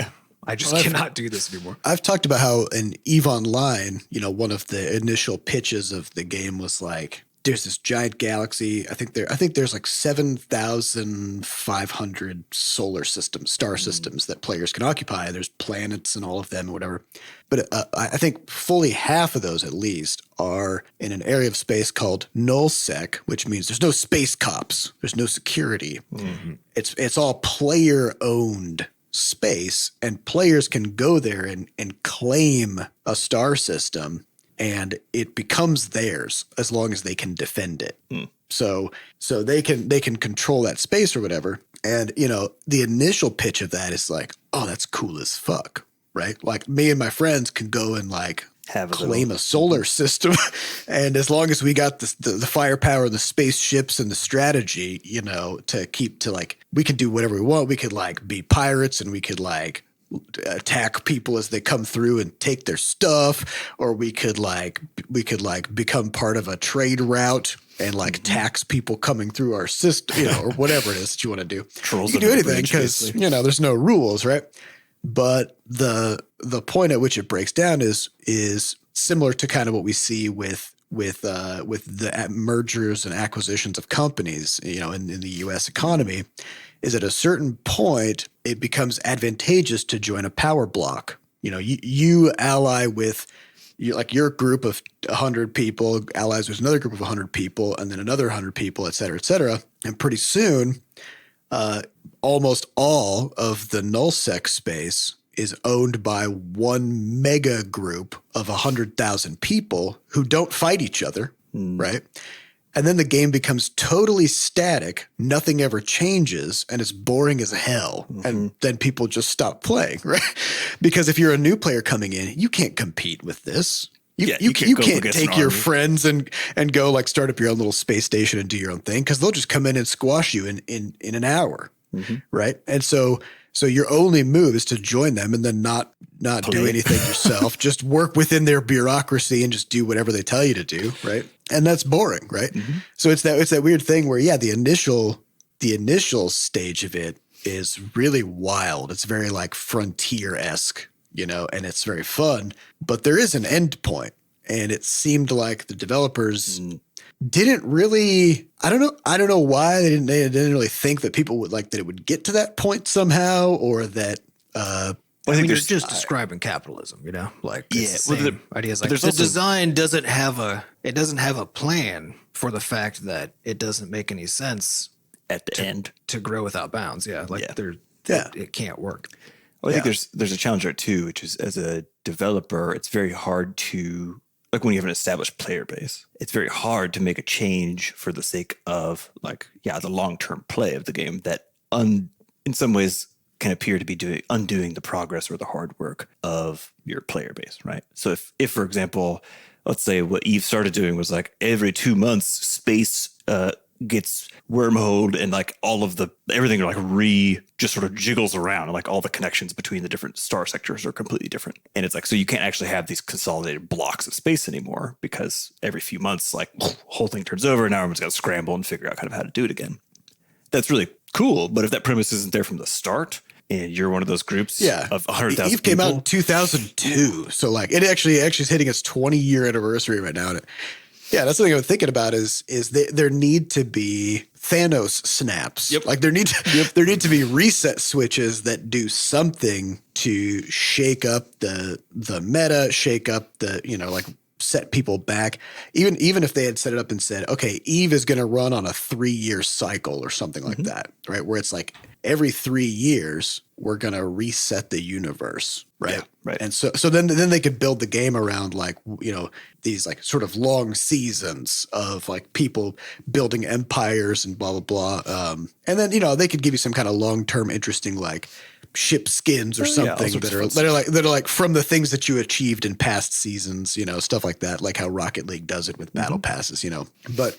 I just cannot do this anymore. I've talked about how in EVE Online, one of the initial pitches of the game was like, there's this giant galaxy. I think there's like 7,500 star systems that players can occupy. There's planets and all of them or whatever. But I think fully half of those at least are in an area of space called nullsec, which means there's no space cops. There's no security. It's all player owned space, and players can go there and claim a star system, and it becomes theirs as long as they can defend it. So they can control that space or whatever. And the initial pitch of that is like, oh, that's cool as fuck, right? Like me and my friends can go and like claim a solar system, and as long as we got the firepower, the spaceships, and the strategy, to like, we can do whatever we want. We could like be pirates, and we could like attack people as they come through and take their stuff, or we could like become part of a trade route and like tax people coming through our system, or whatever it is that you want to do. Trolls you can do under the anything bridge, because, basically. there's no rules, right? But the point at which it breaks down is similar to kind of what we see with the mergers and acquisitions of companies, in the U.S. economy, is at a certain point it becomes advantageous to join a power block. You ally with your group of 100 people, allies with another group of 100 people, and then another 100 people, et cetera, et cetera. And pretty soon, almost all of the nullsec space is owned by one mega group of 100,000 people who don't fight each other, right? And then the game becomes totally static. Nothing ever changes, and it's boring as hell. And then people just stop playing, right? Because if you're a new player coming in, you can't compete with this. You can't take your friends and go like start up your own little space station and do your own thing, because they'll just come in and squash you in an hour, right? And so your only move is to join them and then not do anything yourself. Just work within their bureaucracy and just do whatever they tell you to do, right? And that's boring, right? So it's that weird thing where the initial stage of it is really wild. It's very like Frontier-esque, and it's very fun, but there is an end point. And it seemed like the developers didn't really, I don't know why they didn't really think that people would like that it would get to that point somehow, or that, I mean, you're just describing capitalism, like it's the same ideas. Like the design doesn't have a plan for the fact that it doesn't make any sense at the end to grow without bounds. It can't work. Well, I think there's a challenge there too, which is as a developer, it's very hard to, like when you have an established player base, it's very hard to make a change for the sake of the long-term play of the game that in some ways can appear to be undoing the progress or the hard work of your player base, right? So if for example, let's say what Eve started doing was like every 2 months space gets wormholed and like all of everything just sort of jiggles around, and like all the connections between the different star sectors are completely different. And it's like, so you can't actually have these consolidated blocks of space anymore, because every few months, like whole thing turns over and now everyone's got to scramble and figure out kind of how to do it again. That's really cool. But if that premise isn't there from the start and you're one of those groups of 100,000 Eve came out in 2002. So like it actually is hitting its 20-year anniversary right now. And that's the thing I'm thinking about is there need to be Thanos snaps. Like there need to be reset switches that do something to shake up the meta, shake up the, like set people back. Even if they had set it up and said, okay, Eve is going to run on a 3-year cycle or something like that, right? Where it's like every 3 years we're going to reset the universe, right? Yeah, right. And so then they could build the game around like, these like sort of long seasons of like people building empires and blah, blah, blah. And then, they could give you some kind of long-term interesting like ship skins or something that are like from the things that you achieved in past seasons, stuff like that, like how Rocket League does it with battle passes, but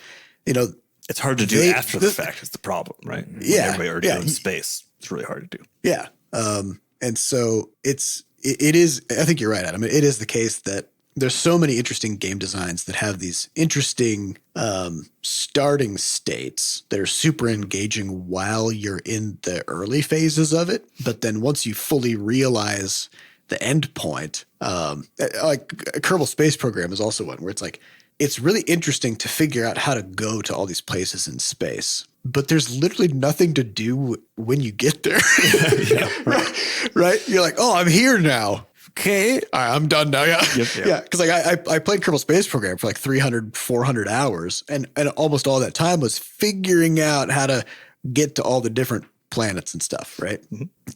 it's hard to do after the fact is the problem, right? Everybody already in space. It's really hard to do. Yeah. And so it is, I think you're right, Adam. It is the case that there's so many interesting game designs that have these interesting starting states that are super engaging while you're in the early phases of it. But then once you fully realize the end point, like Kerbal Space Program is also one where it's like, it's really interesting to figure out how to go to all these places in space, but there's literally nothing to do when you get there. Right? You're like, oh, I'm here now. Okay. All right, I'm done now. Yeah. Yeah. Cause like I played Kerbal Space Program for like 300, 400 hours. And almost all that time was figuring out how to get to all the different planets and stuff. Right.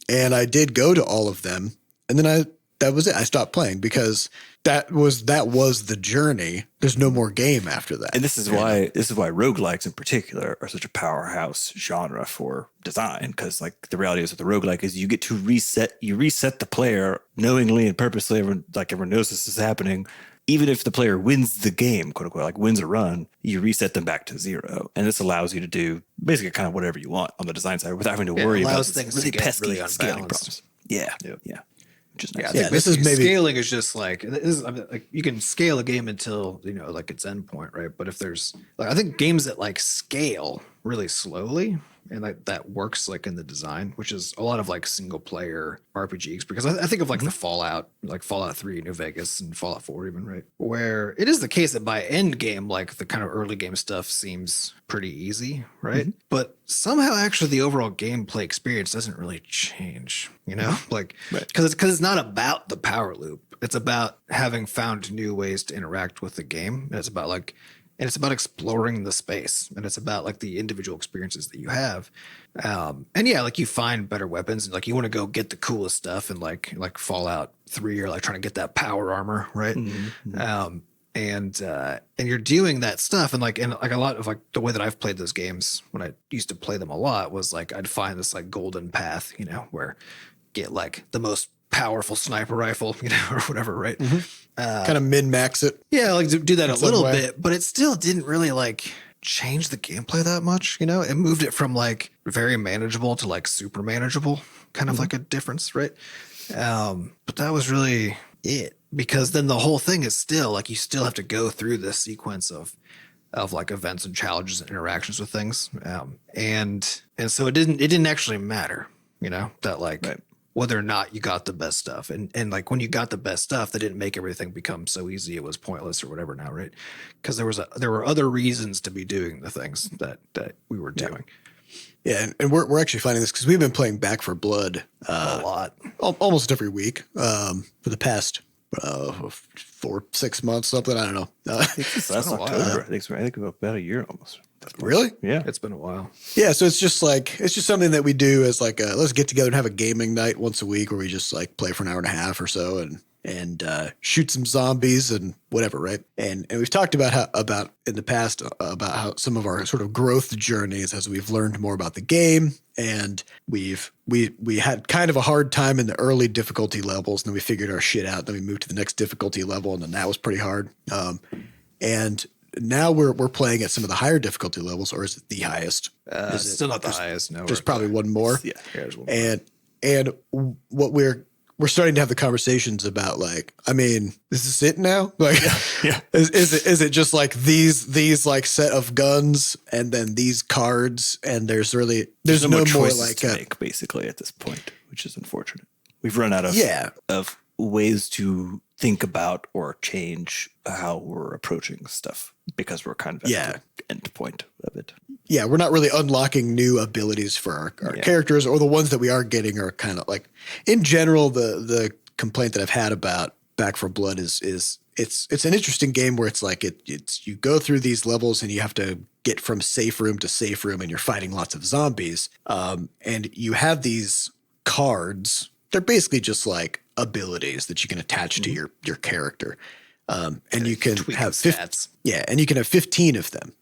And I did go to all of them. And then that was it. I stopped playing because that was the journey. There's no more game after that. And this is why roguelikes in particular are such a powerhouse genre for design. Because like the reality is with the roguelike is you get to reset the player knowingly and purposely. Everyone knows this is happening. Even if the player wins the game, quote unquote, like wins a run, you reset them back to 0. And this allows you to do basically kind of whatever you want on the design side without having to worry about things really to get pesky really scaling unbalanced. problems. Yeah. which is Yeah, nice. I think Yeah, this is basically maybe- scaling is just like, I mean, like you can scale a game until like its endpoint, right? But if there's like, I think games that like scale really slowly and like that works like in the design, which is a lot of like single player RPGs. Because I think of like the Fallout, like Fallout 3, New Vegas, and Fallout 4, even, right? Where it is the case that by end game, like the kind of early game stuff seems pretty easy, right? But somehow actually the overall gameplay experience doesn't really change, like because it's not about the power loop. It's about having found new ways to interact with the game. And it's about exploring the space, and it's about like the individual experiences that you have. And yeah, like you find better weapons, and like you want to go get the coolest stuff, and like Fallout 3, you're like trying to get that power armor, right? And you're doing that stuff, and like a lot of like the way that I've played those games when I used to play them a lot was like I'd find this like golden path, where get like the most powerful sniper rifle, or whatever, right? Kind of min-max it. Yeah, like do that a some little way. bit, but it still didn't really like change the gameplay that much. It moved it from like very manageable to like super manageable, kind of like a difference, right? But that was really it, because then the whole thing is still like you still have to go through this sequence of like events and challenges and interactions with things, and so it didn't actually matter, that like. Right. Whether or not you got the best stuff. And like when you got the best stuff, that didn't make everything become so easy it was pointless or whatever now, right? Because there were other reasons to be doing the things that we were doing. Yeah, and we're actually finding this because we've been playing Back for Blood A lot. almost every week for the past 4-6 months, something. I don't know. It's last been a while. October. I think about a year almost. Really? Yeah. It's been a while. Yeah, so it's just something that we do as like let's get together and have a gaming night once a week where we just like play for an hour and a half or so and shoot some zombies and whatever, right? And we've talked about in the past about how some of our sort of growth journeys as we've learned more about the game, and we had kind of a hard time in the early difficulty levels, and then we figured our shit out, then we moved to the next difficulty level, and then that was pretty hard. And now we're playing at some of the higher difficulty levels, or is it the highest? Is it- Still not the highest. No, There's probably one more. Yeah. there's one more. And what we're starting to have the conversations about, like, I mean, is this it now? Like, Yeah. is it just like these like set of guns and then these cards, and there's no more choices like to make basically at this point, which is unfortunate. We've run out of of ways to think about or change how we're approaching stuff because we're kind of at the end point of it. Yeah, we're not really unlocking new abilities for our characters, or the ones that we are getting are kind of like, in general, the complaint that I've had about Back for Blood is it's an interesting game where it's like it's you go through these levels and you have to get from safe room to safe room, and you're fighting lots of zombies. And you have these cards. They're basically just like abilities that you can attach to your character. And you can have stats. and you can have 15 of them.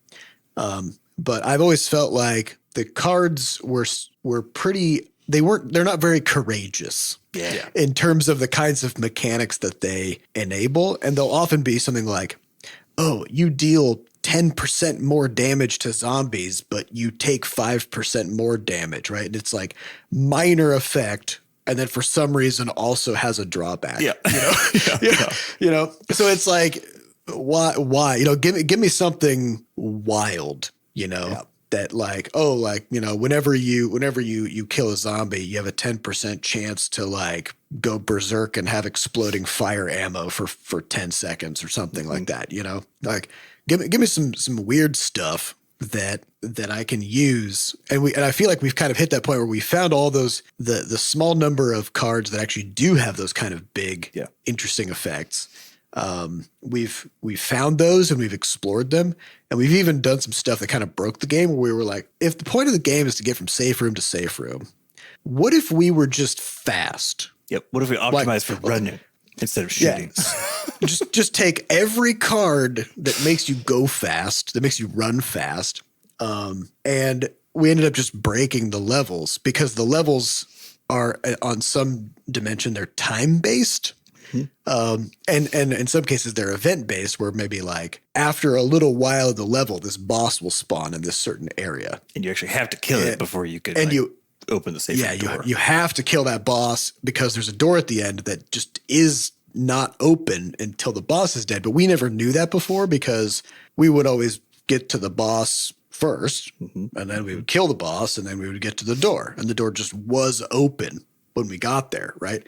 But I've always felt like the cards were pretty. They're not very courageous. Yeah. In terms of the kinds of mechanics that they enable, and they'll often be something like, "Oh, you deal 10% more damage to zombies, but you take 5% more damage," right? And it's like minor effect. And then for some reason also has a drawback. Yeah. So it's like, why, give me something wild, that like, whenever you kill a zombie, you have a 10% chance to like go berserk and have exploding fire ammo for 10 seconds or something like that, like give me some weird stuff that I can use. And I feel like we've kind of hit that point where we found all those, the small number of cards that actually do have those kind of big, interesting effects. We've found those and we've explored them, and we've even done some stuff that kind of broke the game, where we were like, if the point of the game is to get from safe room to safe room, what if we were just fast? Yep. What if we optimize for running instead of shooting? just take every card that makes you go fast, that makes you run fast. And we ended up just breaking the levels, because the levels are on some dimension, they're time based. And in some cases they're event based, where maybe like after a little while of the level, this boss will spawn in this certain area. And you actually have to kill it before you could. And open the safe door. You have to kill that boss because there's a door at the end that just is not open until the boss is dead. But we never knew that before because we would always get to the boss first, and then we would kill the boss, and then we would get to the door, and the door just was open when we got there, right?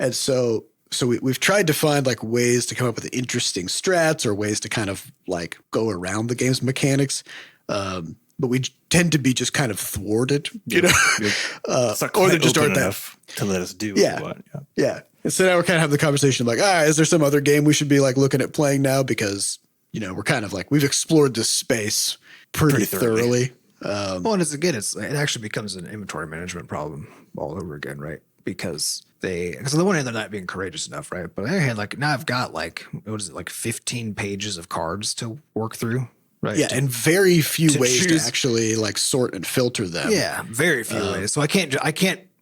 And so we've tried to find like ways to come up with interesting strats or ways to kind of like go around the game's mechanics. But we tend to be just kind of thwarted, you know, It's not or they quite just open aren't enough to let us do what we want. yeah. And so now we're kind of having the conversation like, is there some other game we should be like looking at playing now? Because, you know, we're kind of like, we've explored this space pretty thoroughly. Well, and it actually becomes an inventory management problem all over again, right? Because on the one hand, they're not being courageous enough, right? But on the other hand, like now I've got like, what is it, like 15 pages of cards to work through, right? Yeah, and very few ways choose. to actually like sort and filter them. Yeah, very few ways. So I can't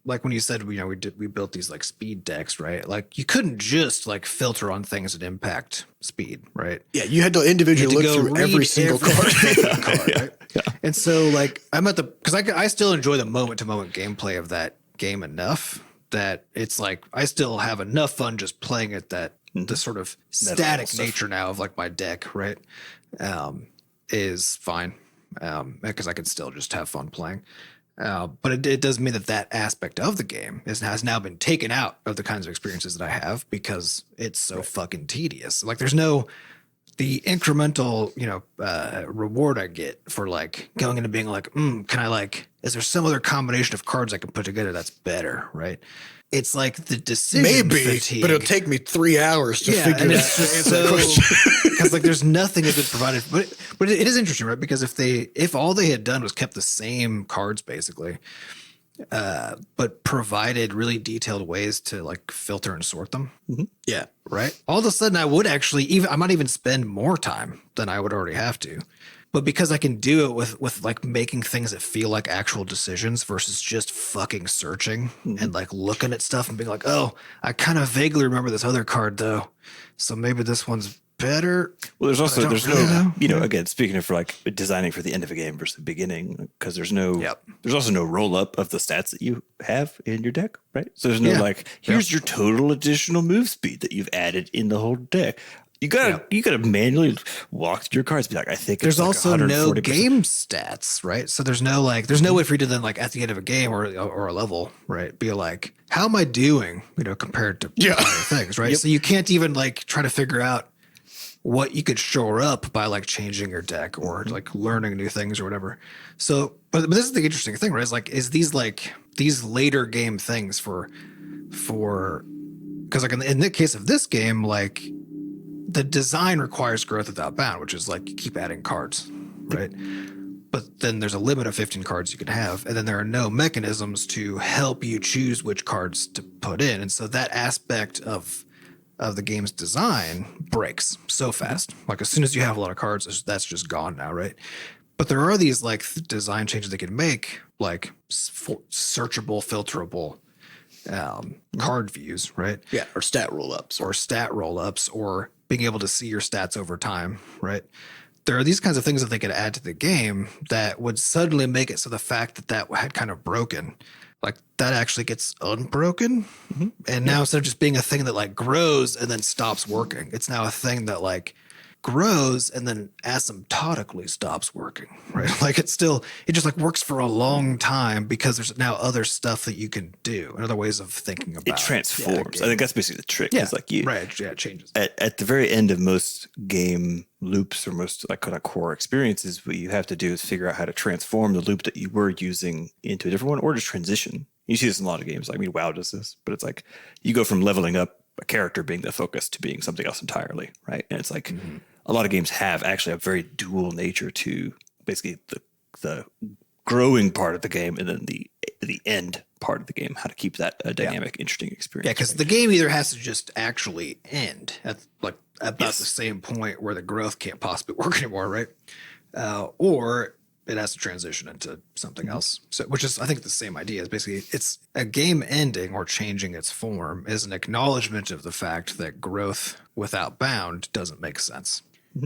like when you said, you know, we built these like speed decks, right? Like you couldn't just like filter on things that impact speed, right? Yeah, you had to individually look through every single card. Right? Yeah. And so like because I still enjoy the moment to moment gameplay of that game enough that it's like I still have enough fun just playing it that the sort of static nature now of like my deck, right, is fine because I can still just have fun playing. But it does mean that aspect of the game has now been taken out of the kinds of experiences that I have because it's so fucking tedious. Like there's no the incremental, you know, reward I get for like going into being like, can I like, is there some other combination of cards I can put together that's better, right? It's like the decision fatigue. But it'll take me 3 hours to figure that out. Because like there's nothing that's been provided, but it is interesting, right? Because if all they had done was kept the same cards basically, but provided really detailed ways to like filter and sort them. Yeah. Right. All of a sudden I would actually I might even spend more time than I would already have to. But because I can do it with like making things that feel like actual decisions versus just fucking searching and like looking at stuff and being like, oh, I kind of vaguely remember this other card though. So maybe this one's better. Well, there's no, you know, again, speaking of for like designing for the end of a game versus the beginning, because there's also no roll up of the stats that you have in your deck, right? So there's no like, here's your total additional move speed that you've added in the whole deck. You gotta manually walk through your cards. Be like, I think there's it's like also no 140%. game stats, right? So there's no way for you to then like at the end of a game or a level, right? Be like, how am I doing? You know, compared to other things, right? So you can't even like try to figure out what you could shore up by like changing your deck or like learning new things or whatever. So, but this is the interesting thing, right? Is these later game things for because like in the case of this game, like the design requires growth without bound, which is like you keep adding cards, right? But then there's a limit of 15 cards you can have, and then there are no mechanisms to help you choose which cards to put in. And so that aspect of the game's design breaks so fast. Like as soon as you have a lot of cards, that's just gone now, right? But there are these like design changes they can make, like searchable, filterable card views, right? Yeah, or stat roll-ups. Or being able to see your stats over time, right? There are these kinds of things that they could add to the game that would suddenly make it so the fact that had kind of broken, like that actually gets unbroken. And now instead of just being a thing that like grows and then stops working, it's now a thing that like grows and then asymptotically stops working, right? Like it just like works for a long time because there's now other stuff that you can do and other ways of thinking about it. Transforms. I think that's basically the trick. Yeah, it's like it changes. At the very end of most game loops or most like kind of core experiences, what you have to do is figure out how to transform the loop that you were using into a different one or just transition. You see this in a lot of games. Like, I mean, WoW does this, but it's like you go from leveling up a character being the focus to being something else entirely, right? And it's like a lot of games have actually a very dual nature to basically the growing part of the game and then the end part of the game, how to keep that a dynamic, interesting experience. Yeah, because the game either has to just actually end at like about the same point where the growth can't possibly work anymore, right? Or it has to transition into something else. So, which is, I think, the same idea. Is basically, it's a game ending or changing its form is an acknowledgement of the fact that growth without bound doesn't make sense.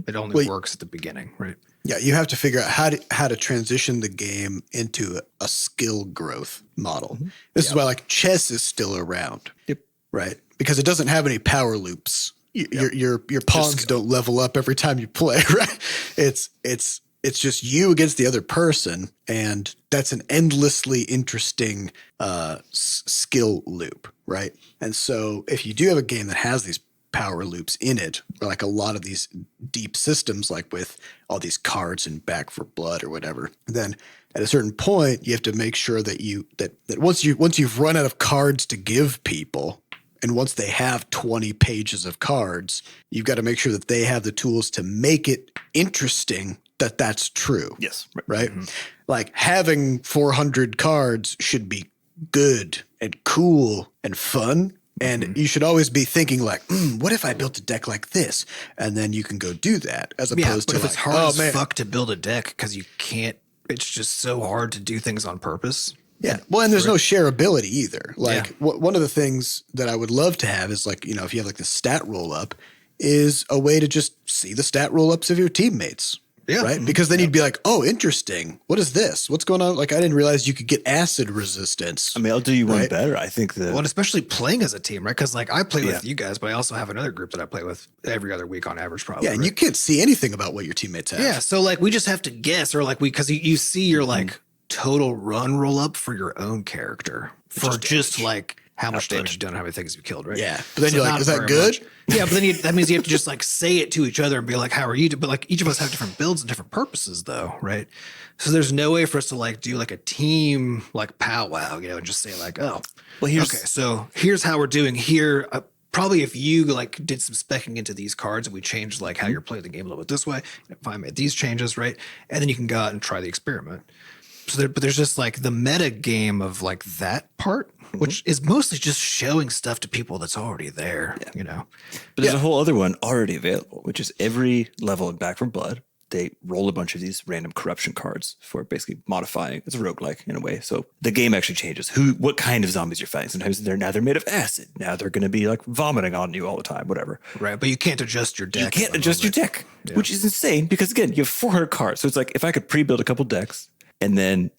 It only works at the beginning, right? Yeah, you have to figure out how to transition the game into a skill growth model. This is why like chess is still around, right? Because it doesn't have any power loops. Your pawns don't level up every time you play, right? It's just you against the other person, and that's an endlessly interesting skill loop, right? And so if you do have a game that has these power loops in it, or like a lot of these deep systems, like with all these cards and Back for Blood or whatever, then at a certain point you have to make sure that that once you've run out of cards to give people, and once they have 20 pages of cards, you've got to make sure that they have the tools to make it interesting that that's true. Yes. Right? Like having 400 cards should be good and cool and fun. And you should always be thinking like, what if I built a deck like this? And then you can go do that, as opposed to if like, it's hard as fuck to build a deck because you can't, it's just so hard to do things on purpose. Yeah. Well, and there's no shareability either. Like one of the things that I would love to have is like, if you have like the stat roll up, is a way to just see the stat roll ups of your teammates. Yeah. Right. Because then you'd be like, oh, interesting. What is this? What's going on? Like, I didn't realize you could get acid resistance. I mean, I'll do you one better. I think that. Well, and especially playing as a team, right? Because like I play with you guys, but I also have another group that I play with every other week on average, probably. Yeah. And you can't see anything about what your teammates have. Yeah. So like we just have to guess, or like because you see your like total run roll up for your own character for just like how much damage you've done, how many things you've killed, right? Yeah. But then you're like, is that good? Yeah, but then that means you have to just like say it to each other and be like, how are you? But like each of us have different builds and different purposes though, right? So there's no way for us to like do like a team like powwow, and just say like, oh, well, so here's how we're doing here. Probably if you like did some specking into these cards and we changed like how you're playing the game a little bit this way, if I made these changes, right? And then you can go out and try the experiment. So but there's just like the meta game of like that part, which is mostly just showing stuff to people that's already there, But there's a whole other one already available, which is every level in Back for Blood, they roll a bunch of these random corruption cards for basically modifying. It's a roguelike in a way. So the game actually changes what kind of zombies you're fighting. Sometimes they're made of acid. Now they're going to be like vomiting on you all the time, whatever. Right. But you can't adjust your deck. You can't adjust your deck, which is insane because again, you have 400 cards. So it's like if I could pre-build a couple decks and then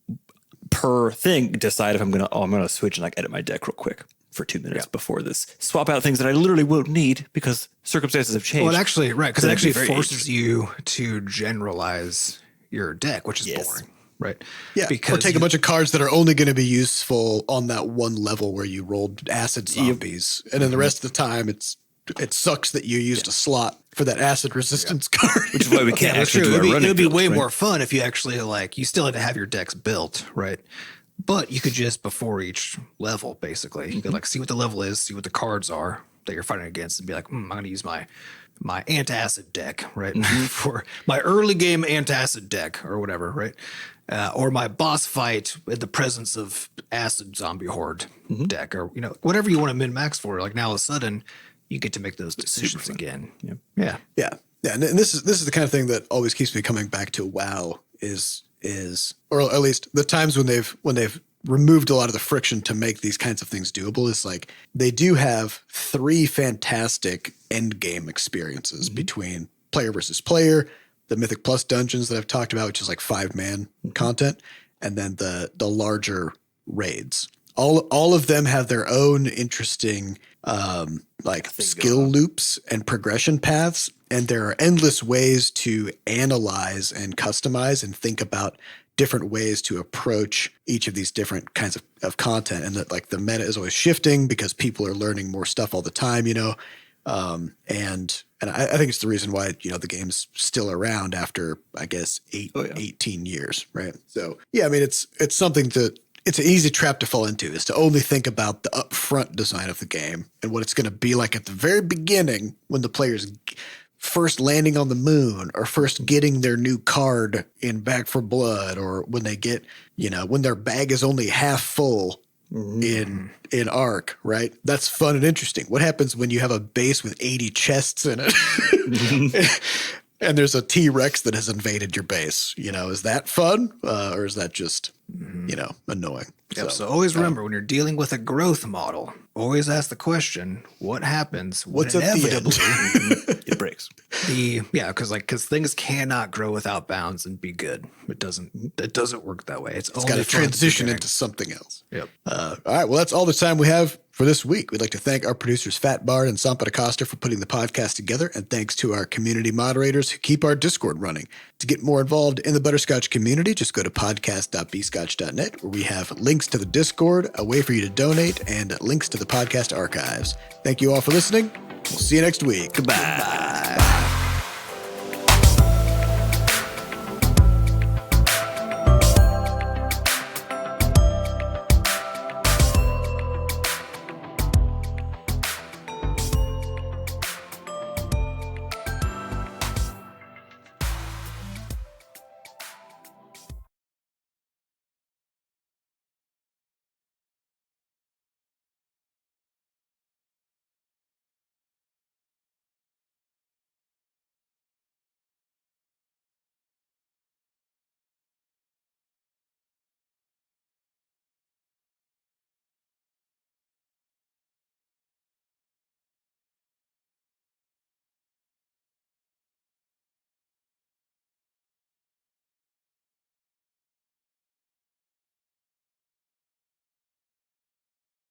per thing decide if I'm going to switch and like edit my deck real quick for 2 minutes before this, swap out things that I literally won't need because circumstances have changed. Well, actually, right. Because it actually forces you to generalize your deck, which is boring. Right. Yeah. Or take a bunch of cards that are only going to be useful on that one level where you rolled acid zombies. And then the rest of the time it sucks that you used a slot for that acid resistance card. Which is why we can't actually do our running. It would be way more fun if you actually you still had to have your decks built, right? But you could just before each level, basically, you could see what the level is, see what the cards are that you're fighting against, and be like, I'm going to use my antacid deck, right? For my early game antacid deck or whatever, right? Or my boss fight in the presence of acid zombie horde deck, or whatever you want to min max for. Like now, all of a sudden, you get to make those decisions again. Yeah. And this is the kind of thing that always keeps me coming back to WoW is, or at least the times when they've removed a lot of the friction to make these kinds of things doable is like they do have 3 fantastic end game experiences between player versus player, the Mythic Plus dungeons that I've talked about, which is like 5-man content, and then the larger raids. All of them have their own interesting skill loops and progression paths, and there are endless ways to analyze and customize and think about different ways to approach each of these different kinds of content, and that like the meta is always shifting because people are learning more stuff all the time, and I think it's the reason why the game's still around after I guess 18 years, right? So yeah, I mean it's something that it's an easy trap to fall into, is to only think about the upfront design of the game and what it's going to be like at the very beginning when the player's first landing on the moon, or first getting their new card in Back for Blood, or when they get, when their bag is only half full in Arc, right? That's fun and interesting. What happens when you have a base with 80 chests in it? And there's a T-Rex that has invaded your base. Is that fun? Or is that just annoying. Yep. So always remember when you're dealing with a growth model, always ask the question, what happens when What's at the inevitably It breaks. because things cannot grow without bounds and be good. It doesn't work that way. It's got to transition into something else. Yep. All right. Well, that's all the time we have for this week. We'd like to thank our producers, Fat Bard and Sampa Acosta, for putting the podcast together. And thanks to our community moderators who keep our Discord running. To get more involved in the Butterscotch community, just go to podcast.bscotch.net, where we have links to the Discord, a way for you to donate, and links to the podcast archives. Thank you all for listening. We'll see you next week. Goodbye.